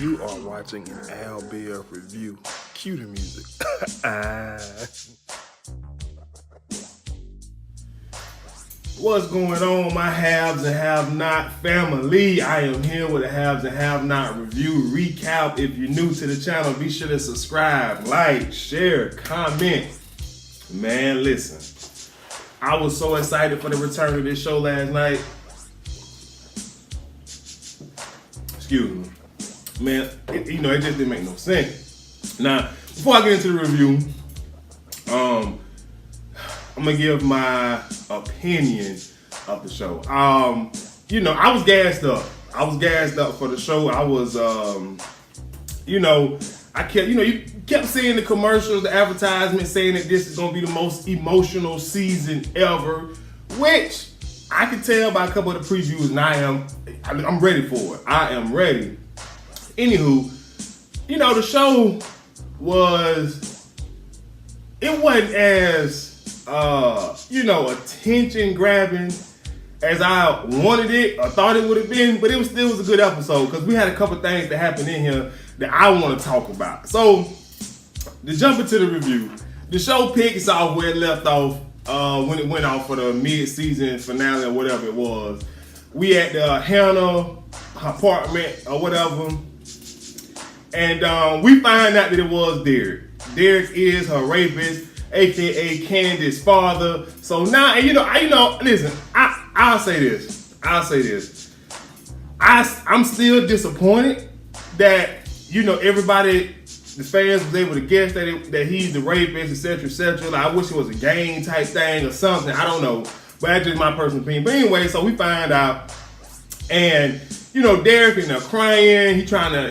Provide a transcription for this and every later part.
You are watching an Al Bear review. Cue the music. What's going on, my haves and have-not family? I am here with a haves and have-not review recap. If you're new to the channel, be sure to subscribe, like, share, comment. Man, listen. I was so excited for the return of this show last night. Excuse me. Man, it just didn't make no sense. Now, before I get into the review, I'm gonna give my opinion of the show. I was gassed up. I was gassed up for the show. I was, you kept seeing the commercials, the advertisements saying that this is gonna be the most emotional season ever, which I could tell by a couple of the previews, and I'm ready for it. I am ready. Anywho, the show wasn't as, attention grabbing as I wanted it or thought it would have been, but it still was a good episode because we had a couple things that happened in here that I want to talk about. So, to jump into the review, the show picks off where it left off when it went off for the mid-season finale or whatever it was. We at the Hannah apartment or whatever. And we find out that it was Derek. Derek is her rapist, aka Candace's father. So now, listen, I'll say this. I'm still disappointed that, everybody, the fans was able to guess that he's the rapist, etc., etc. Like, I wish it was a game type thing or something. I don't know. But that's just my personal opinion. But anyway, so we find out, and Derek in there crying, he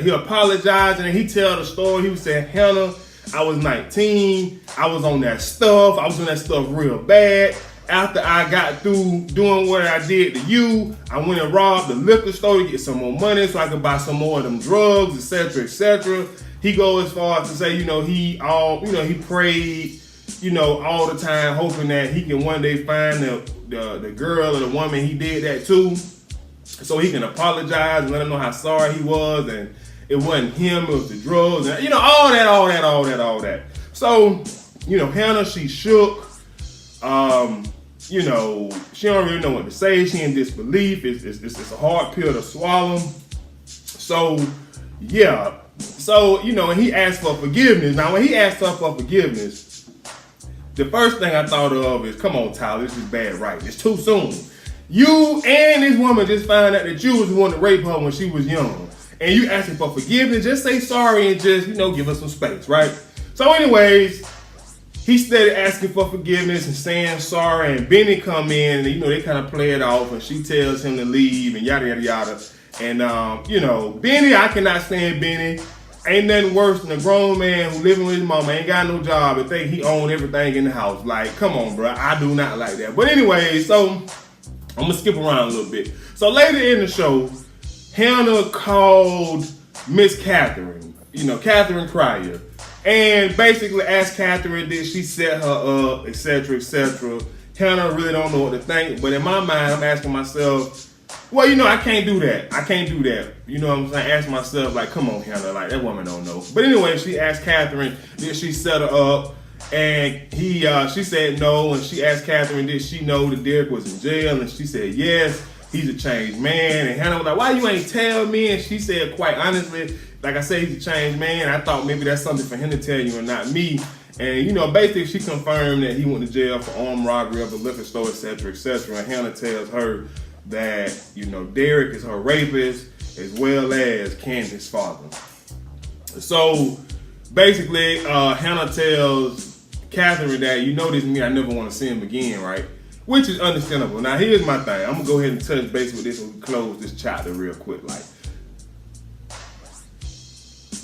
apologizing, and he tell the story. He was saying, Hannah, I was 19, I was on that stuff, real bad. After I got through doing what I did to you, I went and robbed the liquor store to get some more money so I could buy some more of them drugs, etc., etc. He goes as far as to say, he prayed, all the time, hoping that he can one day find the girl or the woman he did that to, so he can apologize and let him know how sorry he was, and it wasn't him, it was the drugs, and all that. So, Hannah, she shook. She don't really know what to say. She in disbelief. It's a hard pill to swallow. So, yeah. So, and he asked for forgiveness. Now, when he asked her for forgiveness, the first thing I thought of is, come on, Tyler, this is bad writing. It's too soon. You and this woman just found out that you was the one to rape her when she was young. And you asking for forgiveness, just say sorry and just, give us some space, right? So anyways, he started asking for forgiveness and saying sorry, and Benny come in, and they kind of play it off, and she tells him to leave, and yada, yada, yada. And, Benny, I cannot stand Benny. Ain't nothing worse than a grown man who living with his mama, ain't got no job, and think he own everything in the house. Like, come on, bro, I do not like that. But anyway, so I'm gonna skip around a little bit. So later in the show, Hannah called Miss Catherine, Catherine Cryer, and basically asked Catherine did she set her up, etc., etc. Hannah really don't know what to think, but in my mind, I'm asking myself, well, I can't do that. You know what I'm saying? I ask myself, like, come on, Hannah, like, that woman don't know. But anyway, she asked Catherine did she set her up, and she said no, and she asked Catherine did she know that Derek was in jail, and she said yes, he's a changed man. And Hannah was like, why you ain't tell me? And she said, quite honestly, like I said, he's a changed man. I thought maybe that's something for him to tell you and not me. And basically she confirmed that he went to jail for armed robbery of a liquor store, etc., etc. And Hannah tells her that Derek is her rapist as well as Candace's father. So basically, Hannah tells Catherine that this me, I never want to see him again, right? Which is understandable. Now here's my thing. I'm gonna go ahead and touch base with this and close this chapter real quick. Like,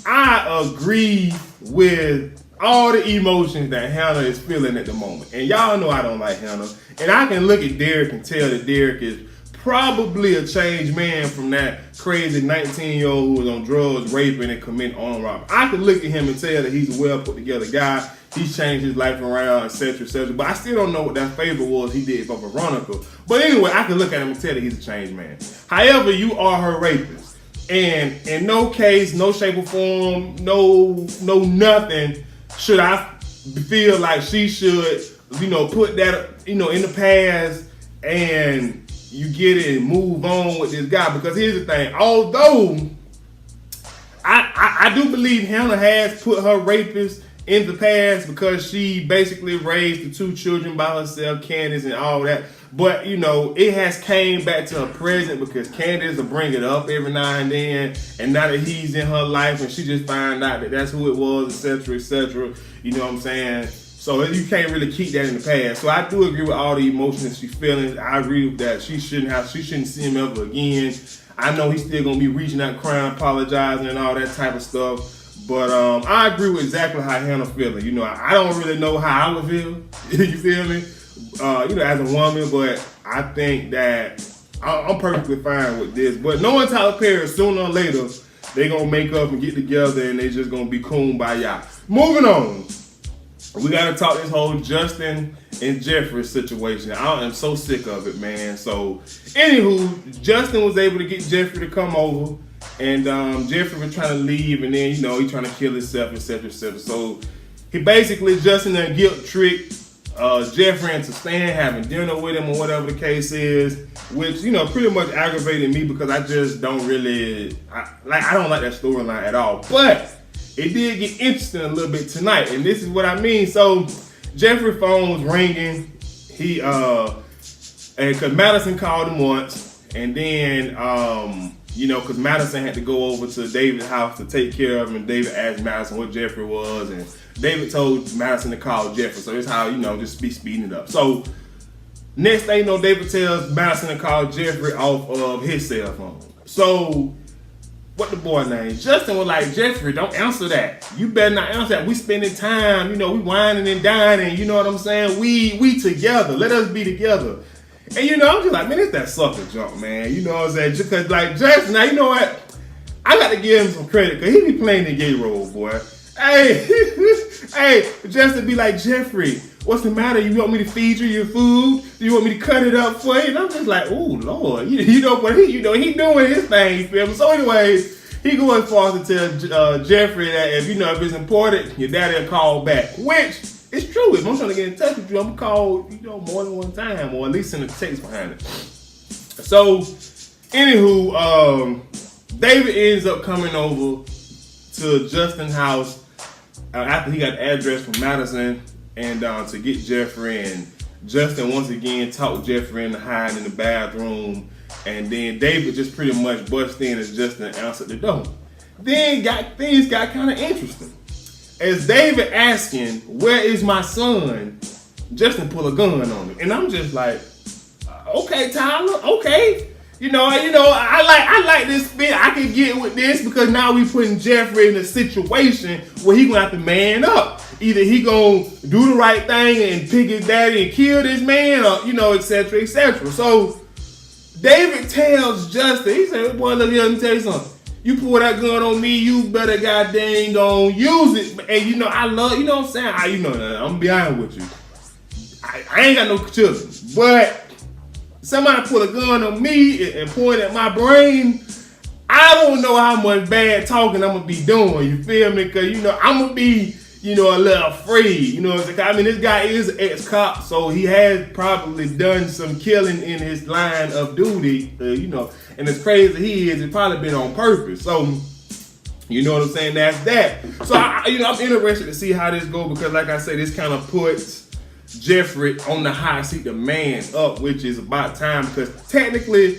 I agree with all the emotions that Hannah is feeling at the moment. And y'all know I don't like Hannah. And I can look at Derek and tell that Derek is probably a changed man from that crazy 19-year-old who was on drugs, raping, and committing armed robbery. I can look at him and tell that he's a well put together guy. He's changed his life around, etc., etc. But I still don't know what that favor was he did for Veronica. But anyway, I can look at him and tell that he's a changed man. However, you are her rapist. And in no case, no shape or form, no nothing should I feel like she should, put that, in the past and you get it and move on with this guy. Because here's the thing, although I do believe Hannah has put her rapist in the past because she basically raised the 2 children by herself, Candace and all that. But, it has came back to her present because Candace will bring it up every now and then. And now that he's in her life and she just find out that that's who it was, etc., etc., you know what I'm saying? So you can't really keep that in the past. So I do agree with all the emotions she's feeling. I agree with that she shouldn't see him ever again. I know he's still going to be reaching out, crying, apologizing, and all that type of stuff. But I agree with exactly how Hannah feeling. I don't really know how I would feel. You feel me? As a woman, but I think that I'm perfectly fine with this. But knowing Tyler Perry, sooner or later, they going to make up and get together and they just going to be kumbaya. Moving on. We got to talk this whole Justin and Jeffrey situation. I am so sick of it, man. So, anywho, Justin was able to get Jeffrey to come over. And Jeffrey was trying to leave, and then, he trying to kill himself, etc., etc. So, he basically, Justin done guilt tricked Jeffrey into staying, having dinner with him, or whatever the case is, which, pretty much aggravated me because I just don't really, I don't like that storyline at all. But it did get interesting a little bit tonight, and this is what I mean. So, Jeffrey's phone was ringing. He, because Madison called him once, and then, because Madison had to go over to David's house to take care of him, and David asked Madison what Jeffrey was, and David told Madison to call Jeffrey. So it's how, just be speeding it up. So next thing you know, David tells Madison to call Jeffrey off of his cell phone. So what the boy name? Justin was like, Jeffrey, don't answer that. You better not answer that. We spending time, we whining and dining, you know what I'm saying? We together. Let us be together. And I'm just like, man, it's that sucker junk, man. You know what I'm saying? Because like Justin, now you know what? I got to give him some credit because he be playing the gay role, boy. Hey, hey, Justin be like, Jeffrey, what's the matter? You want me to feed you your food? Do you want me to cut it up for you? And I'm just like, oh Lord, but he doing his thing. You feel me? So, anyways, he goes as far as to tell Jeffrey that if it's important, your daddy will call back. Which is true. If I'm trying to get in touch with you, I'm gonna call more than one time, or at least send a text behind it. So, anywho, David ends up coming over to Justin's house after he got the address from Madison and to get Jeffrey, and Justin once again talked Jeffrey into hiding in the bathroom, and then David just pretty much busted in as Justin answered the door. Then things got kind of interesting. As David asking, where is my son? Justin pull a gun on him, and I'm just like, okay, Tyler, okay. I like this spin. I can get with this because now we putting Jeffrey in a situation where he gonna have to man up. Either he gonna do the right thing and pick his daddy and kill this man, or etc., etc. So David tells Justin, he said, "Boy, let me tell you something. You pull that gun on me, you better goddamn gonna use it." And I love, what I'm saying? I'm gonna be honest with you. I ain't got no children, but somebody put a gun on me and point at my brain, I don't know how much bad talking I'm gonna be doing. You feel me? Because I'm gonna be a little afraid. This guy is an ex-cop, so he has probably done some killing in his line of duty. And as crazy as he is, it's probably been on purpose. So you know what I'm saying? That's that. So I'm interested to see how this goes because, like I said, this kind of puts Jeffrey on the hot seat, the man up, which is about time because technically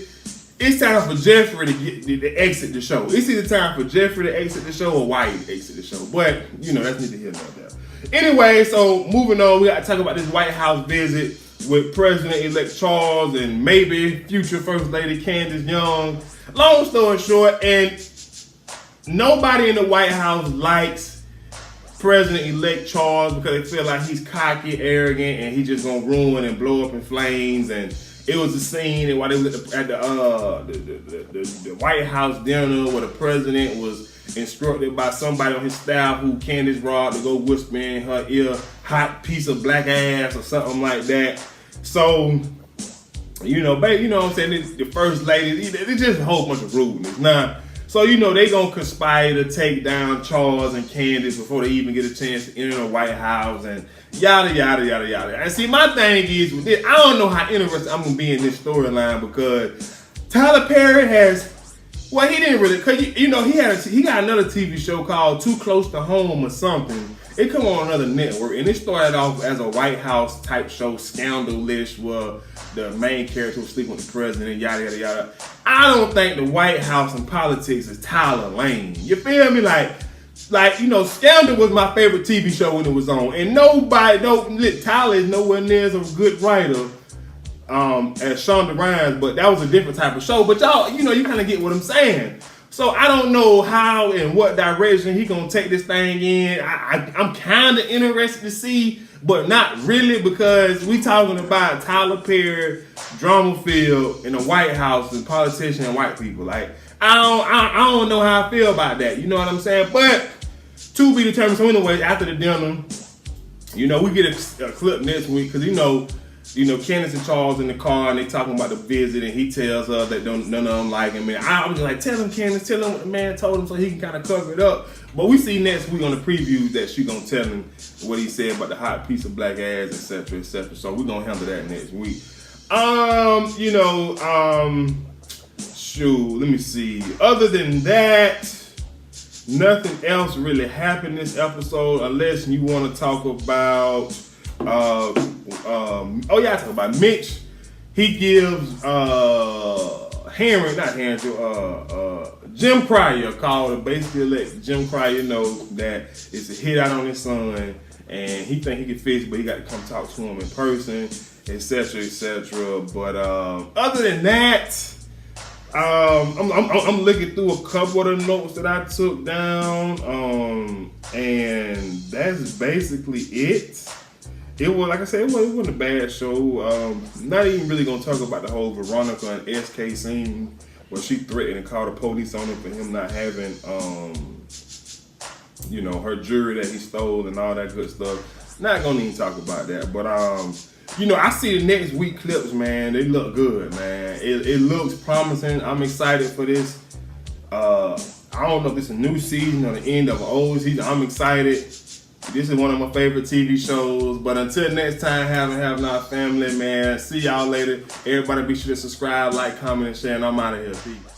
it's time for Jeffrey to exit the show. It's either time for Jeffrey to exit the show or White to exit the show. But that's neither here nor there. Anyway, so moving on, we got to talk about this White House visit with President-elect Charles and maybe future First Lady Candace Young. Long story short, and nobody in the White House likes President-elect Charles because they feel like he's cocky, arrogant, and he's just gonna ruin and blow up in flames. And it was a scene while they was at the White House dinner where the president was instructed by somebody on his staff who Candace robbed to go whisper in her ear, "hot piece of black ass" or something like that. So, what I'm saying? The first lady, it's just a whole bunch of rudeness. Now, So, you know, they gonna conspire to take down Charles and Candace before they even get a chance to enter the White House and yada, yada, yada, yada. And see, my thing is with this, I don't know how interested I'm gonna be in this storyline because Tyler Perry has, well, he didn't really, cause you know, he got another TV show called Too Close to Home or something. It come on another network, and it started off as a White House type show, scandalish, where the main character was sleeping with the president, yada, yada, yada. I don't think the White House and politics is Tyler Lane. You feel me? Like, you know, Scandal was my favorite TV show when it was on. And Tyler is nowhere near as a good writer as Shonda Rhimes, but that was a different type of show. But y'all, you know, you kind of get what I'm saying. So I don't know how and what direction he gonna take this thing in. I'm kind of interested to see, but not really, because we talking about Tyler Perry, drama field in the White House and politicians and white people. Like, I don't know how I feel about that. You know what I'm saying? But to be determined. So anyway, after the dinner, you know, we get a clip next week because you know, Candace and Charles in the car and they talking about the visit, and he tells her that none of them like him. And I was like, tell him, Candace, tell him what the man told him so he can kind of cover it up. But we see next week on the preview that she gonna tell him what he said about the hot piece of black ass, etc., etc. So we're gonna handle that next week. Shoot, let me see. Other than that, nothing else really happened this episode, unless you want to talk about. I talk about Mitch. He gives Jim Cryer a call to basically let Jim Cryer know that it's a hit out on his son, and he think he can fix it, but he got to come talk to him in person, etc., etc. But other than that, I'm looking through a couple of the notes that I took down, and that's basically it. It was, like I said, it wasn't a bad show. Not even really gonna talk about the whole Veronica and SK scene where she threatened and called the police on him for him not having, her jewelry that he stole and all that good stuff. Not gonna even talk about that, but I see the next week clips, man. They look good, man. It looks promising. I'm excited for this. I don't know if this is a new season or the end of an old season. I'm excited. This is one of my favorite TV shows. But until next time, have not family, man. See y'all later. Everybody be sure to subscribe, like, comment, and share. And I'm out of here. Peace.